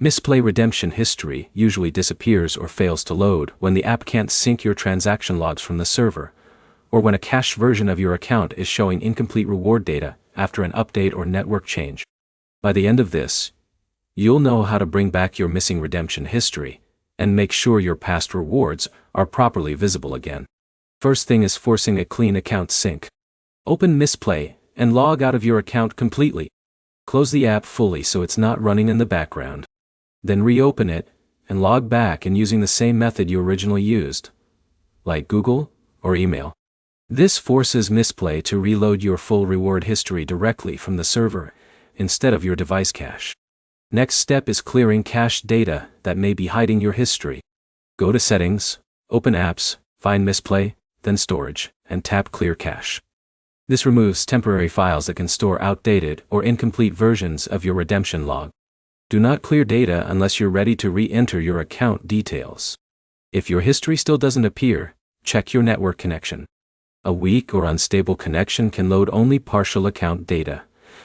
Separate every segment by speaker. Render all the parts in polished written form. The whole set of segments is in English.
Speaker 1: Mistplay redemption history usually disappears or fails to load when the app can't sync your transaction logs from the server, or when a cached version of your account is showing incomplete reward data after an update or network change. By the end of this, you'll know how to bring back your missing redemption history and make sure your past rewards are properly visible again. First thing is forcing a clean account sync. Open Mistplay and log out of your account completely. Close the app fully so it's not running in the background. Then reopen it and log back in using the same method you originally used, like Google or email. This forces Mistplay to reload your full reward history directly from the server instead of your device cache. Next step is clearing cached data that may be hiding your history. Go to Settings, open Apps, find Mistplay, then Storage, and tap Clear Cache. This removes temporary files that can store outdated or incomplete versions of your redemption log. Do not clear data unless you're ready to re-enter your account details. If your history still doesn't appear, check your network connection. A weak or unstable connection can load only partial account data,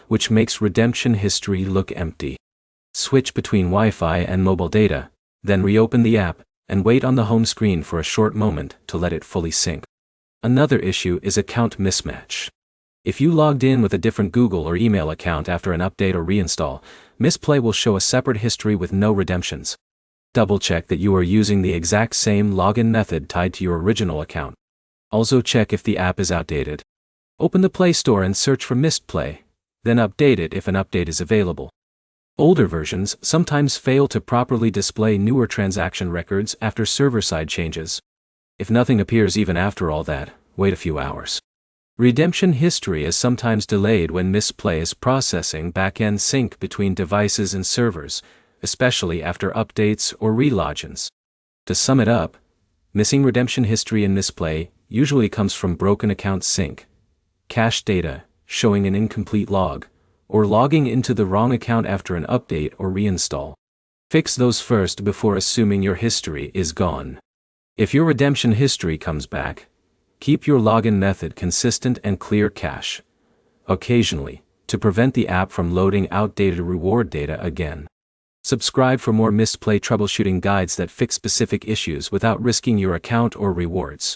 Speaker 1: which makes redemption history look empty. Switch between Wi-Fi and mobile data, then reopen the app and wait on the home screen for a short moment to let it fully sync. Another issue is account mismatch. If you logged in with a different Google or email account after an update or reinstall, Mistplay will show a separate history with no redemptions. Double-check that you are using the exact same login method tied to your original account. Also check if the app is outdated. Open the Play Store and search for Mistplay, then update it if an update is available. Older versions sometimes fail to properly display newer transaction records after server-side changes. If nothing appears even after all that, wait a few hours. Redemption history is sometimes delayed when Mistplay is processing back-end sync between devices and servers, especially after updates or relogins. To sum it up, missing redemption history in Mistplay usually comes from broken account sync, cached data showing an incomplete log, or logging into the wrong account after an update or reinstall. Fix those first before assuming your history is gone. If your redemption history comes back, keep your login method consistent and clear cache occasionally to prevent the app from loading outdated reward data again. Subscribe for more Mistplay troubleshooting guides that fix specific issues without risking your account or rewards.